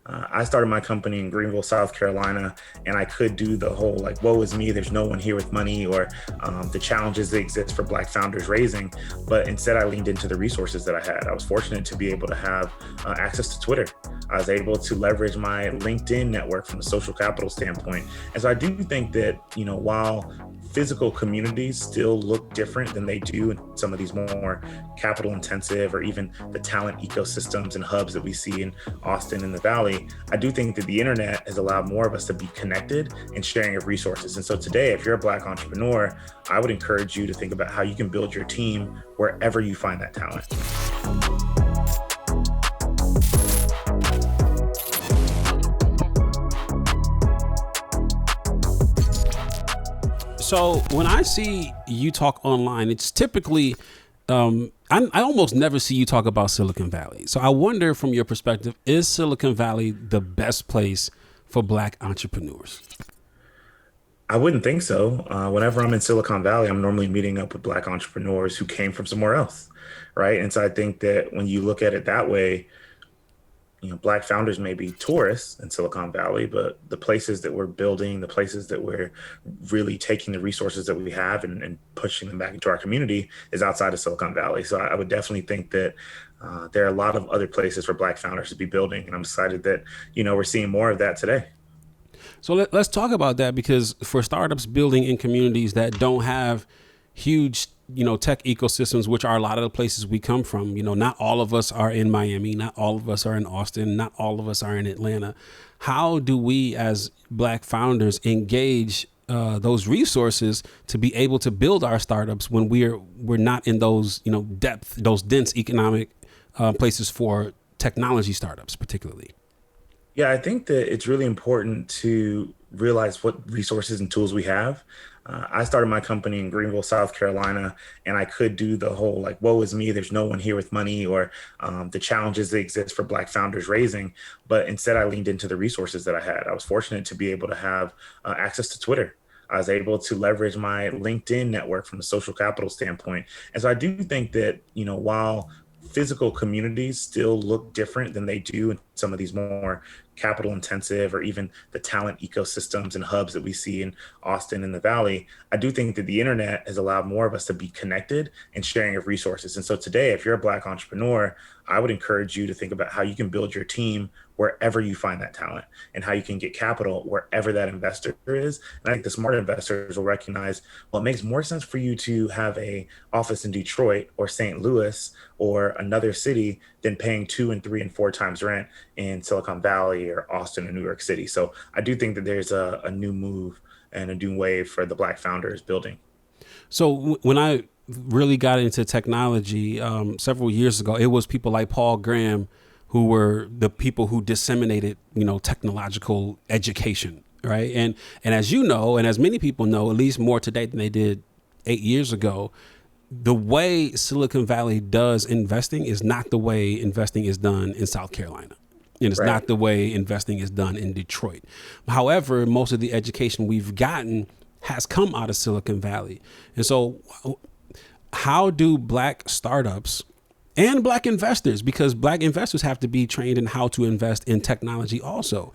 I started my company in Greenville, South Carolina, and I could do the whole like, woe is me, there's no one here with money, or the challenges that exist for Black founders raising. But instead, I leaned into the resources that I had. I was fortunate to be able to have access to Twitter. I was able to leverage my LinkedIn network from a social capital standpoint. And so I do think that, while physical communities still look different than they do in some of these more capital intensive or even the talent ecosystems and hubs that we see in Austin and the Valley, I do think that the internet has allowed more of us to be connected and sharing of resources. And so today, if you're a Black entrepreneur, I would encourage you to think about how you can build your team wherever you find that talent. So when I see you talk online, it's typically, I almost never see you talk about Silicon Valley. So I wonder, from your perspective, is Silicon Valley the best place for Black entrepreneurs? I wouldn't think so. Whenever I'm in Silicon Valley, I'm normally meeting up with Black entrepreneurs who came from somewhere else, right? And so I think that when you look at it that way, Black founders may be tourists in Silicon Valley, but the places that we're building, the places that we're really taking the resources that we have and pushing them back into our community is outside of Silicon Valley. So I would definitely think that there are a lot of other places for Black founders to be building. And I'm excited that, we're seeing more of that today. So let's talk about that, because for startups building in communities that don't have huge, tech ecosystems, which are a lot of the places we come from, not all of us are in Miami, not all of us are in Austin, not all of us are in Atlanta. How do we as Black founders engage those resources to be able to build our startups when we're not in those, those dense economic places for technology startups particularly? Yeah, I think that it's really important to realize what resources and tools we have. I started my company in Greenville, South Carolina, and I could do the whole like, woe is me, there's no one here with money, or the challenges that exist for Black founders raising. But instead, I leaned into the resources that I had. I was fortunate to be able to have access to Twitter. I was able to leverage my LinkedIn network from a social capital standpoint. And so I do think that, while physical communities still look different than they do in some of these more capital intensive or even the talent ecosystems and hubs that we see in Austin and the Valley, I do think that the internet has allowed more of us to be connected and sharing of resources. And so today, if you're a Black entrepreneur, I would encourage you to think about how you can build your team wherever you find that talent and how you can get capital wherever that investor is. And I think the smart investors will recognize, well, it makes more sense for you to have a office in Detroit or St. Louis or another city than paying 2 and 3 and 4 times rent in Silicon Valley or Austin or New York City. So I do think that there's a new move and a new wave for the Black founders building. So when I really got into technology several years ago, it was people like Paul Graham who were the people who disseminated, technological education, right? And as you know, and as many people know, at least more today than they did 8 years ago, the way Silicon Valley does investing is not the way investing is done in South Carolina. And it's not the way investing is done in Detroit. However, most of the education we've gotten has come out of Silicon Valley. And so how do Black startups and Black investors, because Black investors have to be trained in how to invest in technology also.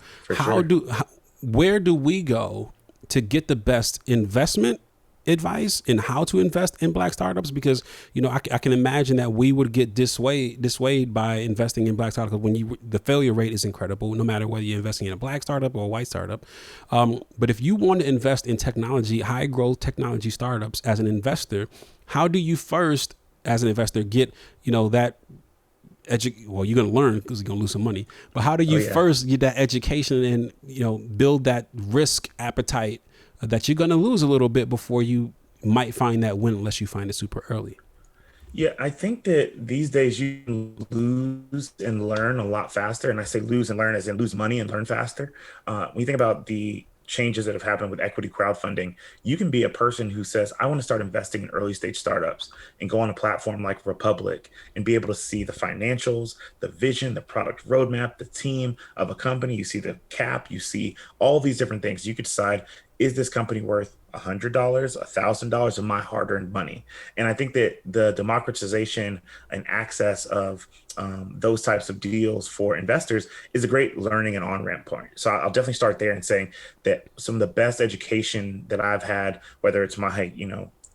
Where do we go to get the best investment advice in how to invest in Black startups? Because, I can imagine that we would get dissuaded by investing in Black startups when the failure rate is incredible, no matter whether you're investing in a Black startup or a white startup. But if you want to invest in technology, high growth technology startups as an investor, how do you first, as an investor, get, that well, you're going to learn because you're going to lose some money. But how do you first get that education and, build that risk appetite that you're going to lose a little bit before you might find that win, unless you find it super early? Yeah, I think that these days you can lose and learn a lot faster. And I say lose and learn as in lose money and learn faster. When you think about the changes that have happened with equity crowdfunding, you can be a person who says, I want to start investing in early stage startups and go on a platform like Republic and be able to see the financials, the vision, the product roadmap, the team of a company. You see the cap, you see all these different things. You could decide, is this company worth $100, $1,000 of my hard-earned money. And I think that the democratization and access of those types of deals for investors is a great learning and on-ramp point. So I'll definitely start there and saying that some of the best education that I've had, whether it's my,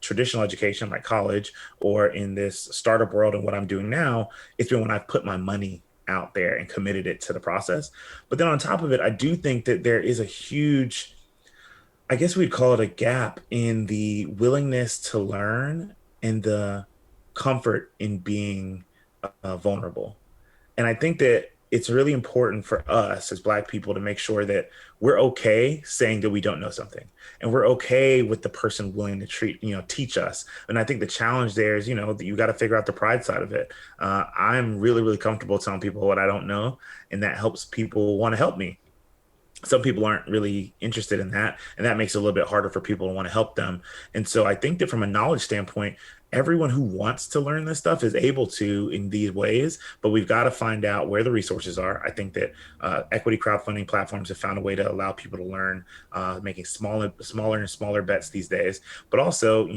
traditional education like college or in this startup world and what I'm doing now, it's been when I've put my money out there and committed it to the process. But then on top of it, I do think that there is a huge, I guess we'd call it a gap in the willingness to learn and the comfort in being vulnerable. And I think that it's really important for us as Black people to make sure that we're okay saying that we don't know something, and we're okay with the person willing to teach us. And I think the challenge there is, that you got to figure out the pride side of it. I'm really, really comfortable telling people what I don't know, and that helps people want to help me. Some people aren't really interested in that, and that makes it a little bit harder for people to want to help them. And so I think that from a knowledge standpoint, everyone who wants to learn this stuff is able to in these ways, but we've got to find out where the resources are. I think that equity crowdfunding platforms have found a way to allow people to learn, making smaller and smaller bets these days. But also,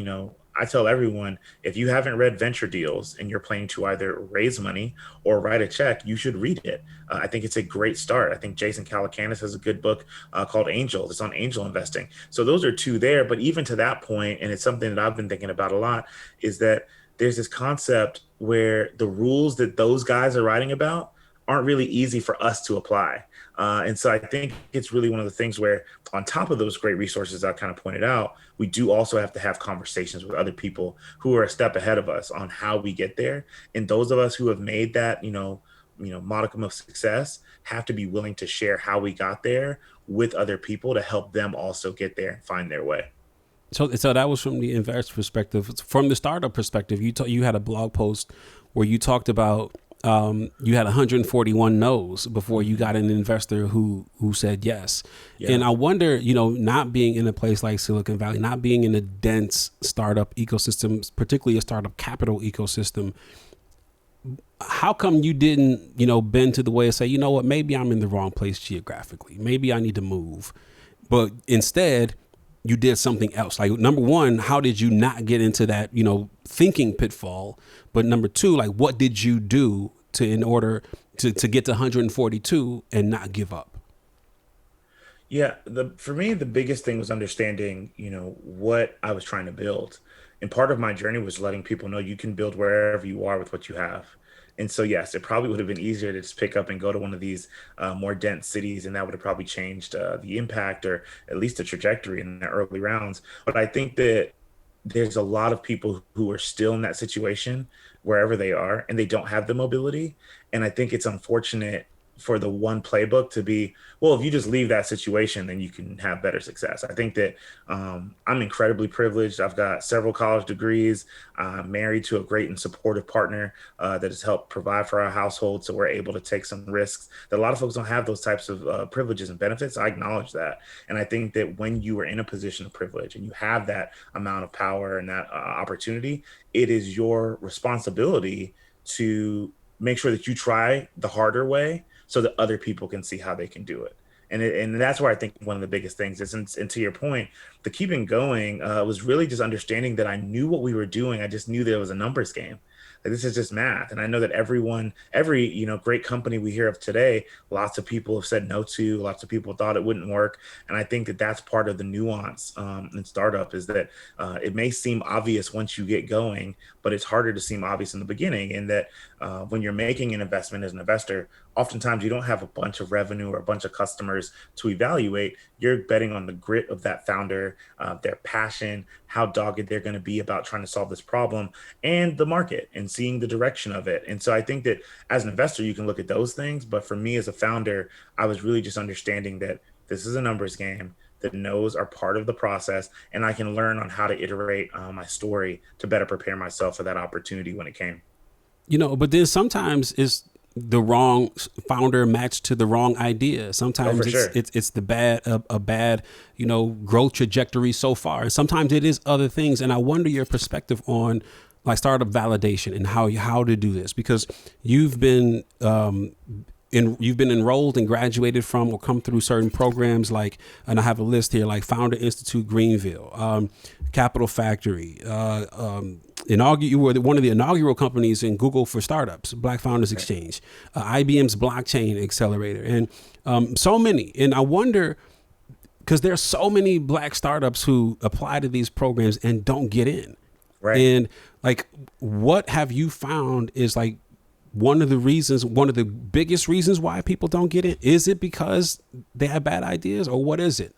I tell everyone, if you haven't read Venture Deals and you're planning to either raise money or write a check, you should read it. I think it's a great start. I think Jason Calacanis has a good book called Angels. It's on angel investing. So those are two there. But even to that point, and it's something that I've been thinking about a lot, is that there's this concept where the rules that those guys are writing about aren't really easy for us to apply. And so I think it's really one of the things where, on top of those great resources I kind of pointed out, we do also have to have conversations with other people who are a step ahead of us on how we get there. And those of us who have made that, modicum of success have to be willing to share how we got there with other people to help them also get there and find their way. So that was from the investor perspective. From the startup perspective, you had a blog post where you talked about you had 141 no's before you got an investor who said yes. Yeah. And I wonder, not being in a place like Silicon Valley, not being in a dense startup ecosystem, particularly a startup capital ecosystem, how come you didn't, bend to the way and say, you know what, maybe I'm in the wrong place geographically. Maybe I need to move. But instead, you did something else. Like, number one, how did you not get into that, thinking pitfall? But number two, like, what did you do in order to get to 142 and not give up? Yeah, for me, the biggest thing was understanding, what I was trying to build. And part of my journey was letting people know you can build wherever you are with what you have. And so, yes, it probably would have been easier to just pick up and go to one of these more dense cities, and that would have probably changed the impact or at least the trajectory in the early rounds. But I think that there's a lot of people who are still in that situation wherever they are, and they don't have the mobility. And I think it's unfortunate for the one playbook to be, well, if you just leave that situation, then you can have better success. I think that I'm incredibly privileged. I've got several college degrees. I'm married to a great and supportive partner that has helped provide for our household. So we're able to take some risks that a lot of folks don't have those types of privileges and benefits. I acknowledge that. And I think that when you are in a position of privilege and you have that amount of power and that opportunity, it is your responsibility to make sure that you try the harder way so that other people can see how they can do it. And that's where I think one of the biggest things is, and to your point, the keeping going was really just understanding that I knew what we were doing. I just knew that it was a numbers game. Like, this is just math. And I know that every great company we hear of today, lots of people have said no to, lots of people thought it wouldn't work. And I think that that's part of the nuance in startup, is that it may seem obvious once you get going, but it's harder to seem obvious in the beginning. And that when you're making an investment as an investor, oftentimes you don't have a bunch of revenue or a bunch of customers to evaluate. You're betting on the grit of that founder, their passion, how dogged they're going to be about trying to solve this problem, and the market and seeing the direction of it. And so I think that as an investor, you can look at those things. But for me as a founder, I was really just understanding that this is a numbers game. The no's are part of the process, and I can learn on how to iterate my story to better prepare myself for that opportunity when it came. But then sometimes it's the wrong founder matched to the wrong idea. Sometimes it's the bad, a bad, growth trajectory so far. And sometimes it is other things. And I wonder your perspective on like startup validation and how to do this, because you've been you've been enrolled and graduated from or come through certain programs like, and I have a list here, like Founder Institute Greenville, Capital Factory, you were one of the inaugural companies in Google for startups, Black Founders Exchange, IBM's blockchain accelerator, and so many. And I wonder, because there's so many Black startups who apply to these programs and don't get in. Right. And like, what have you found is like one of the biggest reasons why people don't get in? Is it because they have bad ideas, or what is it?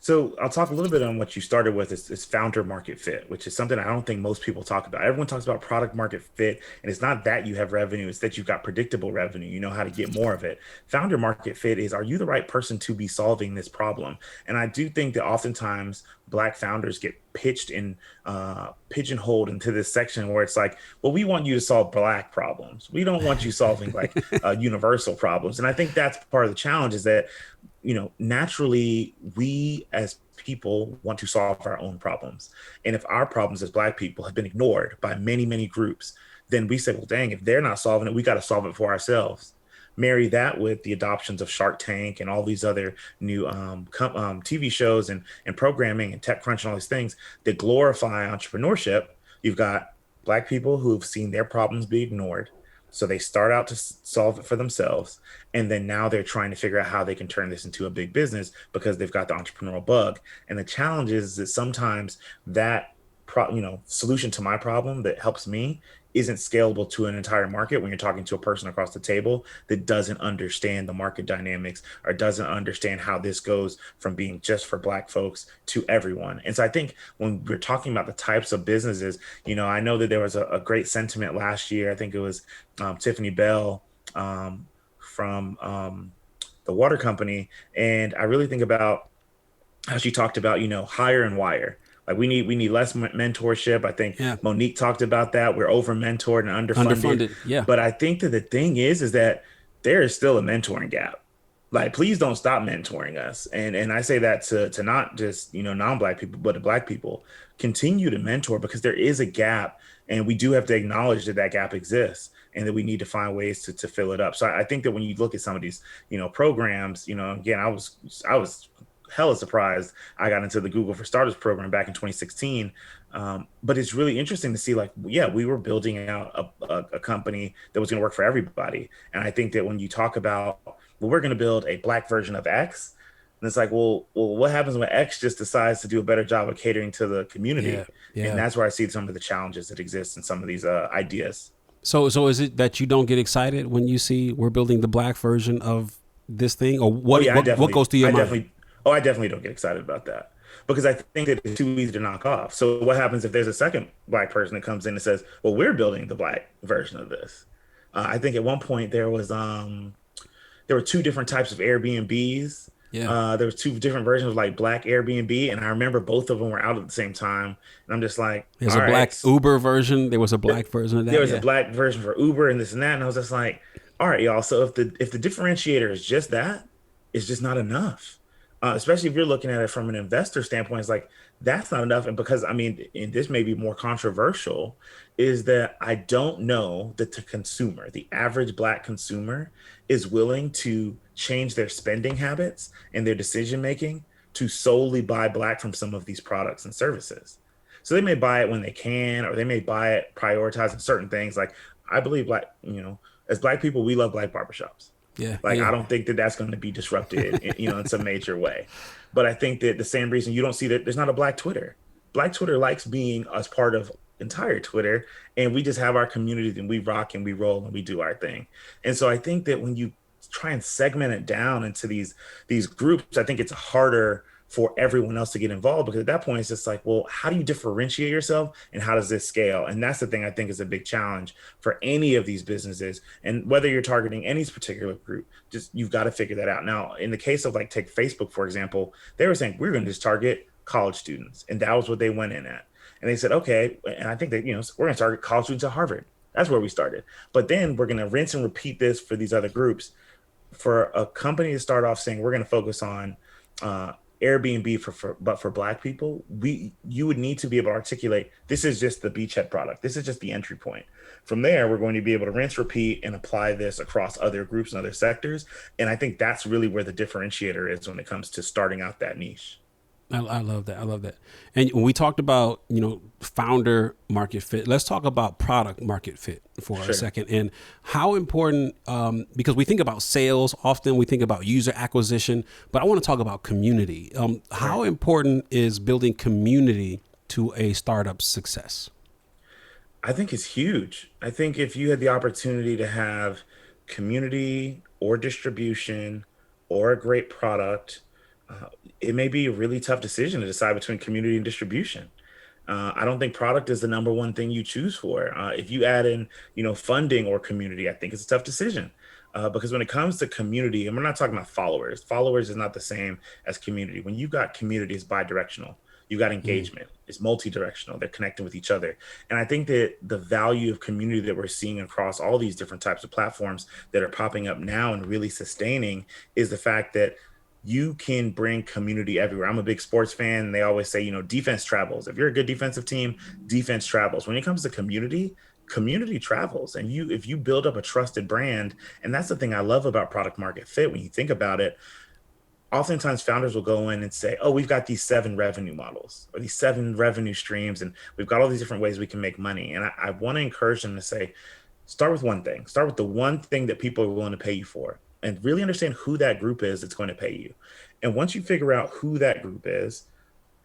So I'll talk a little bit on what you started with is founder market fit, which is something I don't think most people talk about. Everyone talks about product market fit, and it's not that you have revenue, it's that you've got predictable revenue. You know how to get more of it. Founder market fit is, are you the right person to be solving this problem? And I do think that oftentimes Black founders get pitched in pigeon-holed into this section where it's like, well, we want you to solve Black problems. We don't want you solving like universal problems. And I think that's part of the challenge, is that naturally, we as people want to solve our own problems. And if our problems as Black people have been ignored by many, many groups, then we say, well, dang, if they're not solving it, we got to solve it for ourselves. Marry that with the adoptions of Shark Tank and all these other new TV shows and programming and TechCrunch and all these things that glorify entrepreneurship. You've got Black people who've seen their problems be ignored. So they start out to solve it for themselves. And then now they're trying to figure out how they can turn this into a big business because they've got the entrepreneurial bug. And the challenge is that sometimes that solution to my problem that helps me isn't scalable to an entire market when you're talking to a person across the table that doesn't understand the market dynamics or doesn't understand how this goes from being just for Black folks to everyone. And so I think when we're talking about the types of businesses, I know that there was a great sentiment last year. I think it was Tiffany Bell from the water company. And I really think about how she talked about, hire and wire. Like we need less mentorship. I think Yeah. Monique talked about that. We're over mentored and Underfunded. Yeah. But I think that the thing is that there is still a mentoring gap. Like, please don't stop mentoring us. And I say that to not just, non-Black people, but to Black people. Continue to mentor, because there is a gap, and we do have to acknowledge that that gap exists and that we need to find ways to fill it up. So I think that when you look at some of these, programs, again, I was hella surprised I got into the Google for Starters program back in 2016. But it's really interesting to see, like, yeah, we were building out a company that was going to work for everybody. And I think that when you talk about, well, we're going to build a Black version of X, and it's like, well, what happens when X just decides to do a better job of catering to the community? Yeah. Yeah. And that's where I see some of the challenges that exist in some of these ideas. So is it that you don't get excited when you see we're building the Black version of this thing, or what? Oh, yeah, What goes through your mind? I definitely don't get excited about that, because I think that it's too easy to knock off. So what happens if there's a second Black person that comes in and says, well, we're building the Black version of this? I think at one point there were two different types of Airbnbs. Yeah. There was two different versions of like Black Airbnb, and I remember both of them were out at the same time. And I'm just like, There's all a right. Black Uber version. There was a Black version of that. There was a Black version for Uber and this and that. And I was just like, all right, y'all. So if the differentiator is just that, it's just not enough. Especially if you're looking at it from an investor standpoint, it's like, that's not enough. And because, I mean, and this may be more controversial, is that I don't know that the consumer, the average Black consumer, is willing to change their spending habits and their decision making to solely buy Black from some of these products and services. So they may buy it when they can, or they may buy it prioritizing certain things. Like, I believe as Black people, we love Black barbershops. Yeah. Like, yeah. I don't think that that's going to be disrupted, in some major way. But I think that the same reason you don't see that there's not a Black Twitter. Black Twitter likes being as part of entire Twitter, and we just have our community and we rock and we roll and we do our thing. And so I think that when you try and segment it down into these groups, I think it's harder for everyone else to get involved, because at that point it's just like, well, how do you differentiate yourself and how does this scale? And that's the thing I think is a big challenge for any of these businesses. And whether you're targeting any particular group, just, you've got to figure that out. Now, in the case of, like, take Facebook, for example, they were saying, we're going to just target college students. And that was what they went in at. And they said, okay. And I think that, we're going to target college students at Harvard. That's where we started. But then we're going to rinse and repeat this for these other groups. For a company to start off saying, we're going to focus on Airbnb but for Black people, you would need to be able to articulate this is just the beachhead product. This is just the entry point. From there, we're going to be able to rinse, repeat, and apply this across other groups and other sectors. And I think that's really where the differentiator is when it comes to starting out that niche. I love that. I love that. And when we talked about, founder market fit, let's talk about product market fit for a Sure. second. And how important, because we think about sales, often we think about user acquisition, but I want to talk about community. Right. How important is building community to a startup's success? I think it's huge. I think if you had the opportunity to have community or distribution or a great product, uh, it may be a really tough decision to decide between community and distribution. I don't think product is the number one thing you choose for. If you add in, funding or community, I think it's a tough decision. Because when it comes to community, and we're not talking about followers, followers is not the same as community. When you've got community, it's bi-directional. You've got Mm. engagement, it's multi-directional. They're connecting with each other. And I think that the value of community that we're seeing across all these different types of platforms that are popping up now and really sustaining is the fact that you can bring community everywhere. I'm a big sports fan, and they always say, defense travels. If you're a good defensive team, defense travels. When it comes to community, community travels. And if you build up a trusted brand, and that's the thing I love about product market fit when you think about it, oftentimes founders will go in and say, oh, we've got these 7 revenue models or these 7 revenue streams, and we've got all these different ways we can make money. And I want to encourage them to say, start with one thing. Start with the one thing that people are willing to pay you for, and really understand who that group is that's going to pay you. And once you figure out who that group is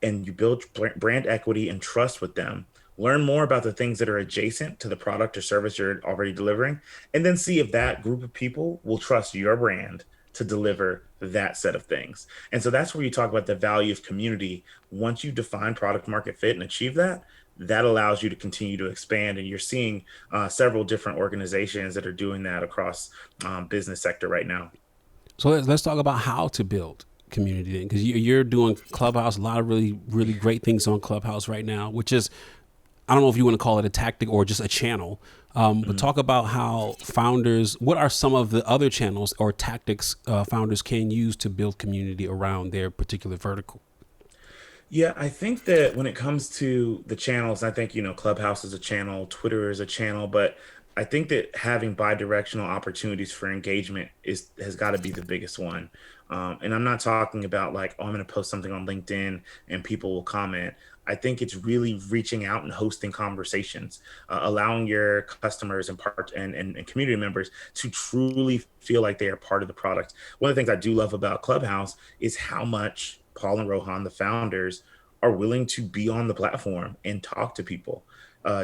and you build brand equity and trust with them, learn more about the things that are adjacent to the product or service you're already delivering, and then see if that group of people will trust your brand to deliver that set of things. And so that's where you talk about the value of community. Once you define product market fit and achieve that, that allows you to continue to expand. And you're seeing several different organizations that are doing that across business sector right now. So let's talk about how to build community then, because you're doing Clubhouse, a lot of really, really great things on Clubhouse right now, which is, I don't know if you want to call it a tactic or just a channel, but Mhm. talk about how founders, what are some of the other channels or tactics founders can use to build community around their particular vertical? Yeah, I think that when it comes to the channels, I think, Clubhouse is a channel, Twitter is a channel, but I think that having bi-directional opportunities for engagement is has got to be the biggest one. And I'm not talking about like, oh, I'm going to post something on LinkedIn and people will comment. I think it's really reaching out and hosting conversations, allowing your customers and and community members to truly feel like they are part of the product. One of the things I do love about Clubhouse is how much Paul and Rohan, the founders, are willing to be on the platform and talk to people.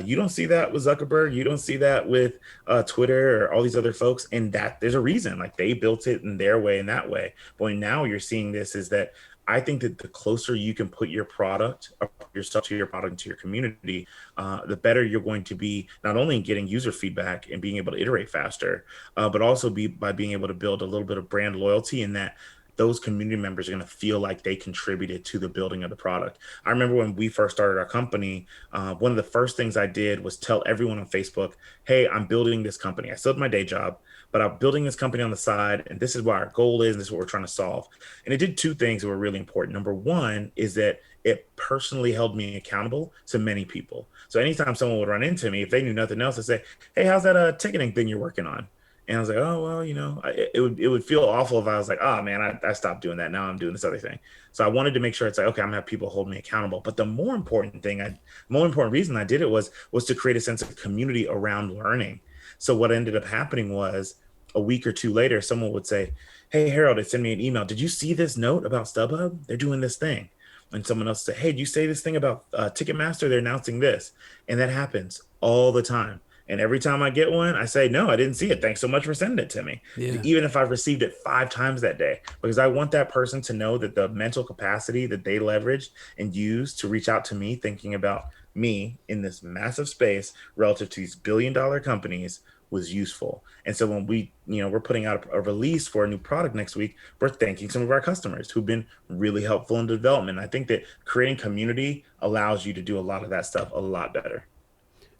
You don't see that with Zuckerberg. You don't see that with Twitter or all these other folks. And that there's a reason, like they built it in their way and that way. But when now you're seeing this, is that I think that the closer you can put your product, yourself to your product, and to your community, the better you're going to be, not only in getting user feedback and being able to iterate faster, but also be by being able to build a little bit of brand loyalty in that those community members are going to feel like they contributed to the building of the product. I remember when we first started our company, one of the first things I did was tell everyone on Facebook, hey, I'm building this company. I still have my day job, but I'm building this company on the side, and this is what our goal is, and this is what we're trying to solve. And it did 2 things that were really important. Number one is that it personally held me accountable to many people. So anytime someone would run into me, if they knew nothing else, they'd say, hey, how's that ticketing thing you're working on? And I was like, oh well, it would feel awful if I was like, oh man, I stopped doing that. Now I'm doing this other thing. So I wanted to make sure it's like, okay, I'm gonna have people hold me accountable. But the more important reason I did it was to create a sense of community around learning. So what ended up happening was a week or two later, someone would say, hey Harold, they send me an email. Did you see this note about StubHub? They're doing this thing. And someone else say, hey, did you say this thing about Ticketmaster? They're announcing this. And that happens all the time. And every time I get one, I say, no, I didn't see it. Thanks so much for sending it to me. Yeah. Even if I've received it 5 times that day, because I want that person to know that the mental capacity that they leveraged and used to reach out to me, thinking about me in this massive space relative to these billion-dollar companies, was useful. And so when we're putting out a release for a new product next week, we're thanking some of our customers who've been really helpful in development. I think that creating community allows you to do a lot of that stuff a lot better.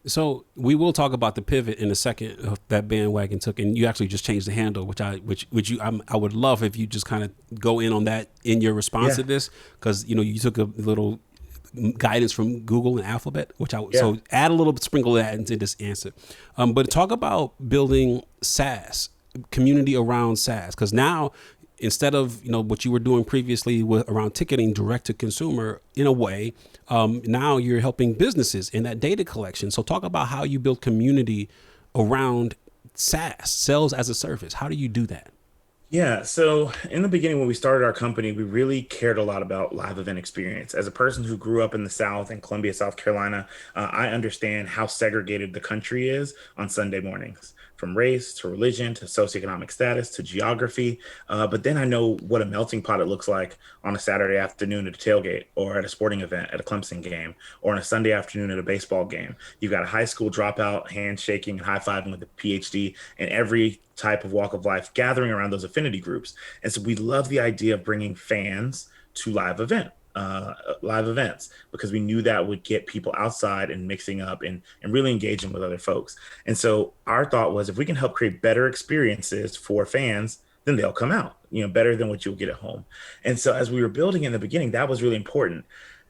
So we will talk about the pivot in a second that Bandwagon took, and you actually just changed the handle, which you I would love if you just kind of go in on that in your response to Yeah, this, because you took a little guidance from Google and Alphabet, yeah. so add a little sprinkle of that into this answer. But talk about building SaaS community around SaaS, because now instead of what you were doing previously with around ticketing direct to consumer in a way, now you're helping businesses in that data collection. So talk about how you build community around SaaS, sales as a service. How do you do that? Yeah, so in the beginning, when we started our company, we really cared a lot about live event experience. As a person who grew up in the South, in Columbia, South Carolina, I understand how segregated the country is on Sunday mornings, from race to religion to socioeconomic status to geography. But then I know what a melting pot it looks like on a Saturday afternoon at a tailgate or at a sporting event at a Clemson game or on a Sunday afternoon at a baseball game. You've got a high school dropout handshaking and high fiving with a PhD, and every type of walk of life gathering around those affinity groups. And so we love the idea of bringing fans to live events because we knew that would get people outside and mixing up and really engaging with other folks. And so our thought was if we can help create better experiences for fans, then they'll come out, better than what you'll get at home. And so as we were building in the beginning, that was really important.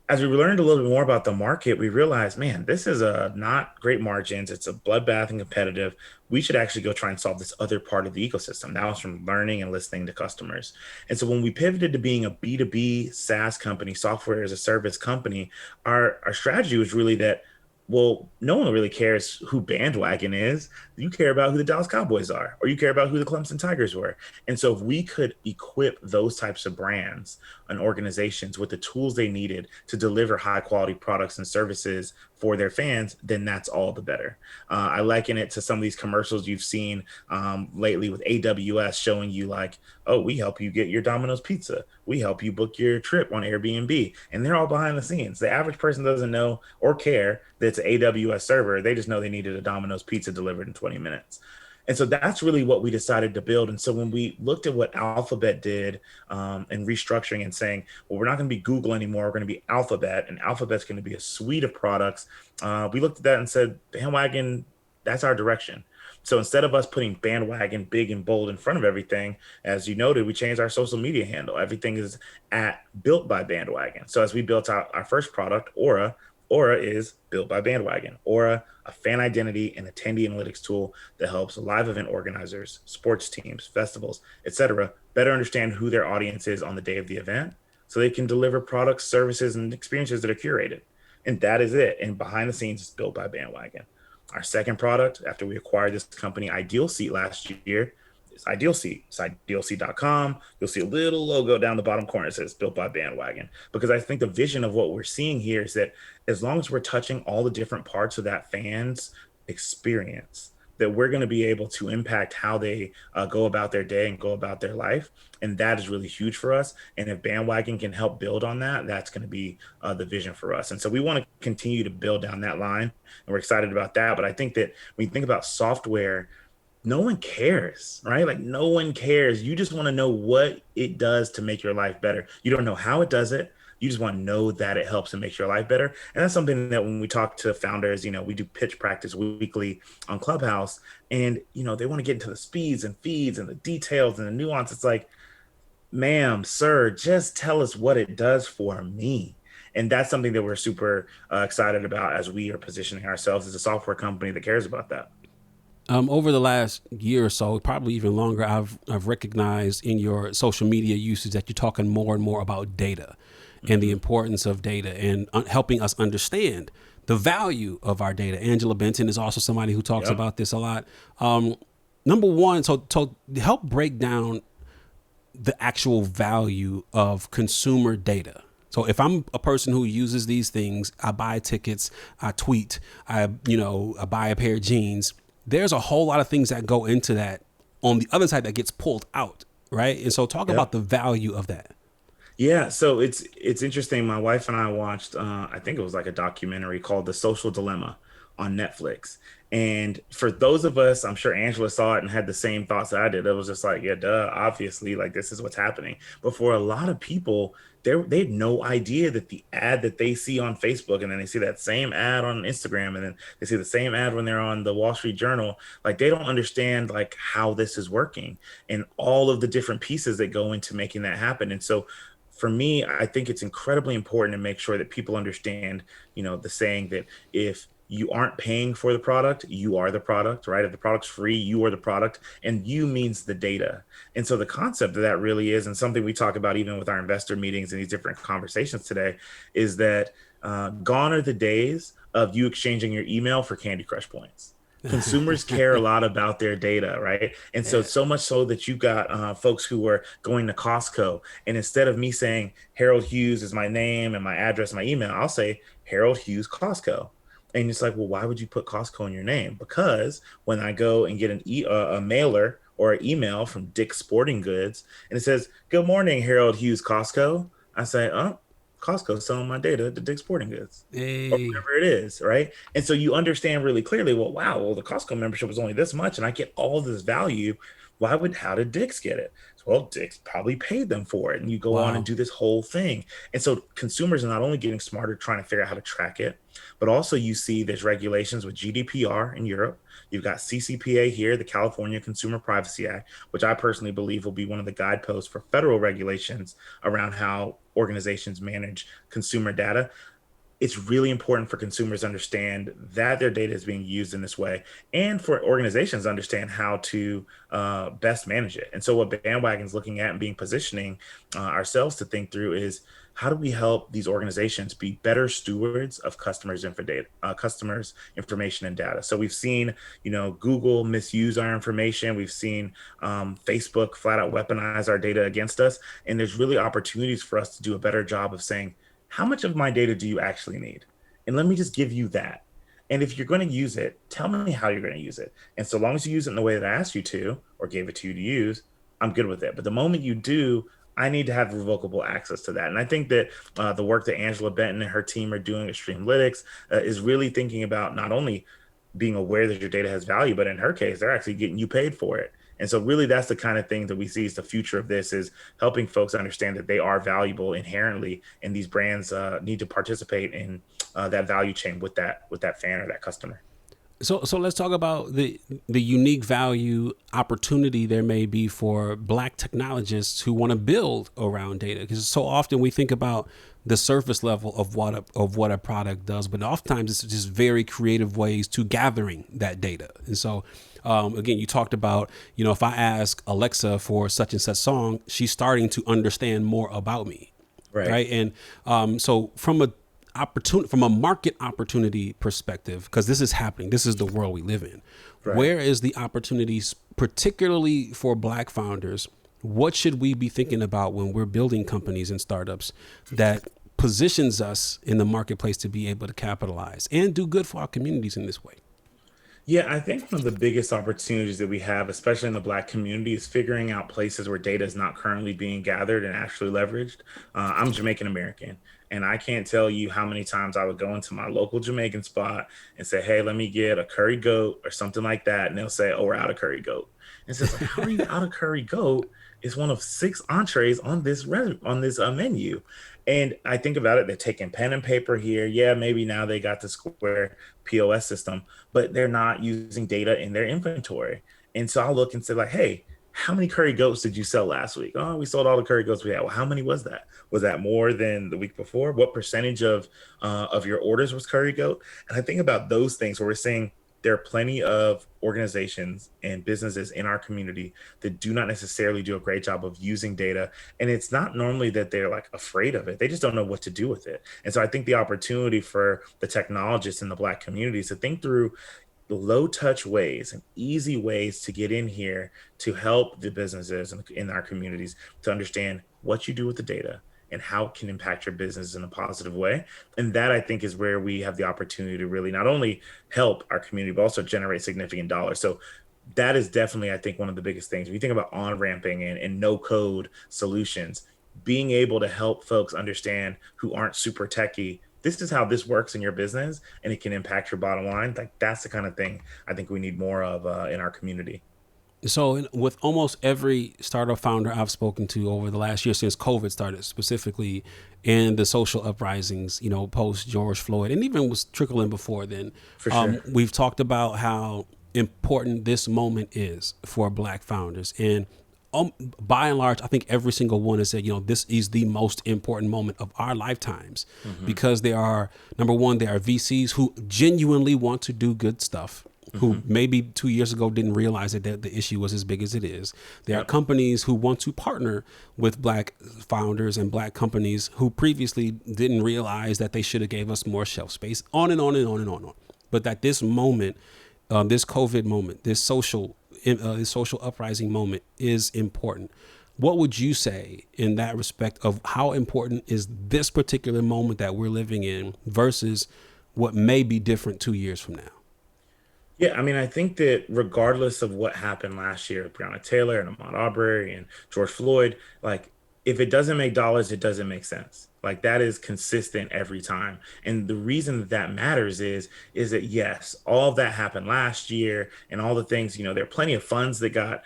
As we learned a little bit more about the market, we realized, man, this is a not great margins. It's a bloodbath and competitive. We should actually go try and solve this other part of the ecosystem. That was from learning and listening to customers. And so when we pivoted to being a B2B SaaS company, software as a service company, our strategy was really that, well, no one really cares who Bandwagon is. You care about who the Dallas Cowboys are, or you care about who the Clemson Tigers were. And so, if we could equip those types of brands and organizations with the tools they needed to deliver high quality products and services for their fans, then that's all the better. I liken it to some of these commercials you've seen lately with AWS showing you, like, oh, we help you get your Domino's pizza. We help you book your trip on Airbnb. And they're all behind the scenes. The average person doesn't know or care that it's an AWS server. They just know they needed a Domino's pizza delivered in 20 minutes. And so that's really what we decided to build. And so when we looked at what Alphabet did and restructuring and saying, well, we're not going to be Google anymore, we're going to be Alphabet, and Alphabet's going to be a suite of products, we looked at that and said, Bandwagon, that's our direction. So instead of us putting Bandwagon big and bold in front of everything, as you noted, we changed our social media handle. Everything is at built by Bandwagon. So as we built our first product, Aura, Aura is built by Bandwagon. Aura, a fan identity and attendee analytics tool that helps live event organizers, sports teams, festivals, etc., better understand who their audience is on the day of the event so they can deliver products, services, and experiences that are curated. And that is it. And behind the scenes, it's built by Bandwagon. Our second product, after we acquired this company, Ideal Seat, last year, is Ideal Seat. It's idealseat.com. You'll see a little logo down the bottom corner that says built by Bandwagon. Because I think the vision of what we're seeing here is that as long as we're touching all the different parts of that fan's experience, that we're going to be able to impact how they go about their day and go about their life. And that is really huge for us. And if Bandwagon can help build on that, that's going to be the vision for us. And so we want to continue to build down that line. And we're excited about that. But I think that when you think about software, no one cares, right? Like no one cares. You just want to know what it does to make your life better. You don't know how it does it. You just want to know that it helps and makes your life better. And that's something that when we talk to founders, we do pitch practice weekly on Clubhouse, and they want to get into the speeds and feeds and the details and the nuance. It's like, ma'am, sir, just tell us what it does for me. And that's something that we're super excited about as we are positioning ourselves as a software company that cares about that. Over the last year or so, probably even longer, I've recognized in your social media usage that you're talking more and more about data and the Mm-hmm. importance of data and helping us understand the value of our data. Angela Benton is also somebody who talks Yep. about this a lot. Number one, so help break down the actual value of consumer data. So if I'm a person who uses these things, I buy tickets, I tweet, I buy a pair of jeans. There's a whole lot of things that go into that on the other side that gets pulled out, right? And so talk about Yep. the value of that. Yeah, so it's interesting. My wife and I watched, I think it was like a documentary called "The Social Dilemma" on Netflix. And for those of us, I'm sure Angela saw it and had the same thoughts that I did. It was just like, yeah, duh, obviously, like this is what's happening. But for a lot of people, they had no idea that the ad that they see on Facebook, and then they see that same ad on Instagram, and then they see the same ad when they're on the Wall Street Journal, like they don't understand like how this is working and all of the different pieces that go into making that happen. And so for me, I think it's incredibly important to make sure that people understand, the saying that if you aren't paying for the product, you are the product, right? If the product's free, you are the product, and you means the data. And so the concept of that really is, and something we talk about even with our investor meetings and these different conversations today, is that gone are the days of you exchanging your email for Candy Crush points. Consumers care a lot about their data, right? And so Yeah. so much so that you got folks who are going to Costco, and instead of me saying Harold Hughes is my name and my address, my email, I'll say Harold Hughes Costco. And it's like, well, why would you put Costco in your name? Because when I go and get a mailer or an email from Dick's Sporting Goods, and it says, "Good morning, Harold Hughes Costco," I say, "Oh, Costco's selling my data to Dick's Sporting Goods," or Hey. whatever it is, right? And so you understand really clearly, well, wow, well, the Costco membership was only this much, and I get all this value. How did Dick's get it? So, well, Dick's probably paid them for it. And you go on and Wow. do this whole thing. And so consumers are not only getting smarter trying to figure out how to track it, but also you see there's regulations with GDPR in Europe. You've got CCPA here, the California Consumer Privacy Act, which I personally believe will be one of the guideposts for federal regulations around how organizations manage consumer data. It's really important for consumers to understand that their data is being used in this way, and for organizations to understand how to best manage it. And so what Bandwagon is looking at and being positioning ourselves to think through is, how do we help these organizations be better stewards of customers information and data? So we've seen, Google misuse our information. We've seen Facebook flat out weaponize our data against us. And there's really opportunities for us to do a better job of saying, how much of my data do you actually need? And let me just give you that. And if you're going to use it, tell me how you're going to use it. And so long as you use it in the way that I asked you to, or gave it to you to use, I'm good with it. But the moment you do, I need to have revocable access to that. And I think that the work that Angela Benton and her team are doing at Streamlytics is really thinking about not only being aware that your data has value, but in her case, they're actually getting you paid for it. And so really that's the kind of thing that we see is the future of this, is helping folks understand that they are valuable inherently, and these brands need to participate in that value chain with that fan or that customer. So let's talk about the unique value opportunity there may be for Black technologists who want to build around data, because so often we think about the surface level of what a product does, but oftentimes it's just very creative ways to gathering that data. And so again, you talked about, if I ask Alexa for such and such song, she's starting to understand more about me, Right. right? And so from a market opportunity perspective, because this is happening, this is the world we live in. Right. Where is the opportunities, particularly for Black founders? What should we be thinking about when we're building companies and startups that positions us in the marketplace to be able to capitalize and do good for our communities in this way? Yeah, I think one of the biggest opportunities that we have, especially in the Black community, is figuring out places where data is not currently being gathered and actually leveraged. I'm Jamaican American, and I can't tell you how many times I would go into my local Jamaican spot and say, "Hey, let me get a curry goat or something like that," and they'll say, "Oh, we're out of curry goat." And so it's like, "How are you out of curry goat? It's one of six entrees on this menu." And I think about it, they're taking pen and paper here. Yeah, maybe now they got the Square POS system, but they're not using data in their inventory. And so I'll look and say, like, hey, how many curry goats did you sell last week? Oh, we sold all the curry goats we had. Well, how many was that? Was that more than the week before? What percentage of your orders was curry goat? And I think about those things where we're saying there are plenty of organizations and businesses in our community that do not necessarily do a great job of using data. And it's not normally that they're like afraid of it. They just don't know what to do with it. And so I think the opportunity for the technologists in the Black communities to think through low touch ways and easy ways to get in here to help the businesses in our communities to understand what you do with the data and how it can impact your business in a positive way. And that, I think, is where we have the opportunity to really not only help our community, but also generate significant dollars. So that is definitely, I think, one of the biggest things. When you think about on ramping and no code solutions, being able to help folks understand who aren't super techy this is how this works in your business and it can impact your bottom line. Like that's the kind of thing I think we need more of in our community. So, with almost every startup founder I've spoken to over the last year since COVID started, specifically in the social uprisings, post George Floyd, and even was trickling before then, For sure. we've talked about how important this moment is for Black founders. And by and large, I think every single one has said, this is the most important moment of our lifetimes, because they are, number one, they are VCs who genuinely want to do good stuff, who maybe 2 years ago didn't realize that the issue was as big as it is. There are companies who want to partner with Black founders and Black companies who previously didn't realize that they should have gave us more shelf space, on and on and on and on and on. But that this moment, this COVID moment, this social uprising moment is important. What would you say in that respect of how important is this particular moment that we're living in versus what may be different 2 years from now? Yeah, I mean, I think that regardless of what happened last year with Breonna Taylor and Ahmaud Arbery and George Floyd, like if it doesn't make dollars, it doesn't make sense. Like that is consistent every time. And the reason that that matters is that yes, all of that happened last year and all the things, there are plenty of funds that got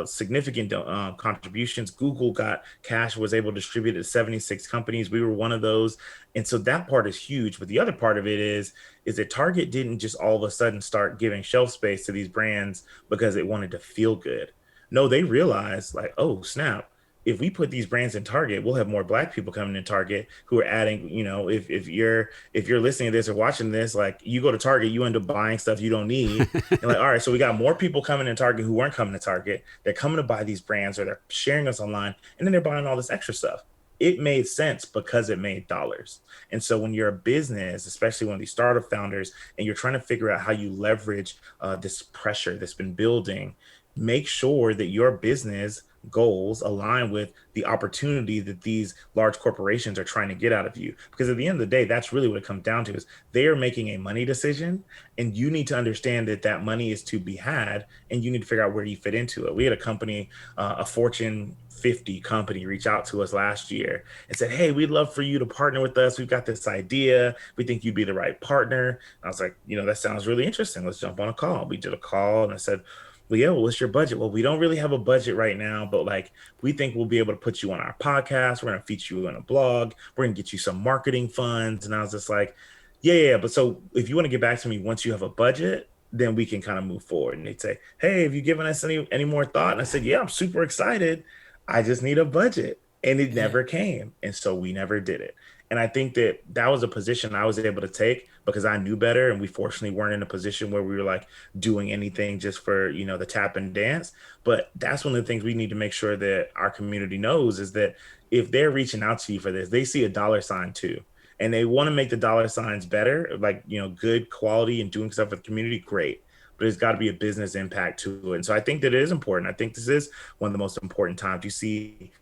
significant contributions. Google got cash, was able to distribute it to 76 companies. We were one of those. And so that part is huge. But the other part of it is that Target didn't just all of a sudden start giving shelf space to these brands because it wanted to feel good. No, they realized like, oh, snap, if we put these brands in Target, we'll have more Black people coming in Target who are adding, if you're listening to this or watching this, like you go to Target, you end up buying stuff you don't need. And like, all right, so we got more people coming in Target who weren't coming to Target. They're coming to buy these brands or they're sharing us online and then they're buying all this extra stuff. It made sense because it made dollars. And so when you're a business, especially one of these startup founders, and you're trying to figure out how you leverage this pressure that's been building, make sure that your business goals align with the opportunity that these large corporations are trying to get out of you. Because at the end of the day, that's really what it comes down to is they are making a money decision and you need to understand that that money is to be had and you need to figure out where you fit into it. We had a company, a Fortune 50 company reach out to us last year and said, hey, we'd love for you to partner with us. We've got this idea. We think you'd be the right partner. And I was like, that sounds really interesting. Let's jump on a call. We did a call and I said, well, yeah, well, what's your budget? Well, we don't really have a budget right now, but like we think we'll be able to put you on our podcast. We're going to feature you on a blog. We're going to get you some marketing funds. And I was just like, yeah. But so if you want to get back to me once you have a budget, then we can kind of move forward. And they'd say, hey, have you given us any more thought? And I said, yeah, I'm super excited. I just need a budget. And it never came. And so we never did it. And I think that that was a position I was able to take because I knew better. And we fortunately weren't in a position where we were like doing anything just for, the tap and dance. But that's one of the things we need to make sure that our community knows is that if they're reaching out to you for this, they see a dollar sign too. And they want to make the dollar signs better, like, good quality and doing stuff with the community, great. But it's got to be a business impact to it. And so I think that it is important. I think this is one of the most important times you see,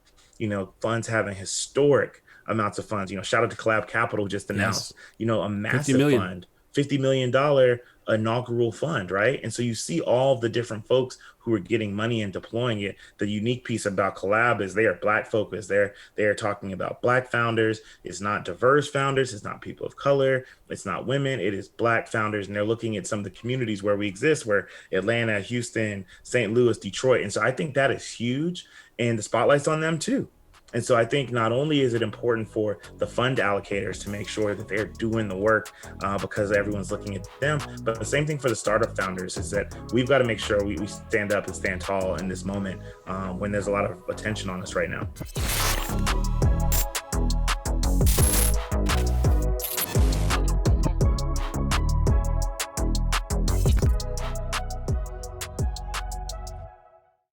funds having historic amounts of funds. Shout out to Collab Capital just announced, a massive fund, $50 million inaugural fund, right? And so you see all the different folks who are getting money and deploying it. The unique piece about Collab is they are Black focused. They are talking about Black founders. It's not diverse founders. It's not people of color. It's not women. It is Black founders. And they're looking at some of the communities where we exist, where Atlanta, Houston, St. Louis, Detroit. And so I think that is huge. And the spotlight's on them too. And so I think not only is it important for the fund allocators to make sure that they're doing the work because everyone's looking at them, but the same thing for the startup founders is that we've got to make sure we stand up and stand tall in this moment when there's a lot of attention on us right now.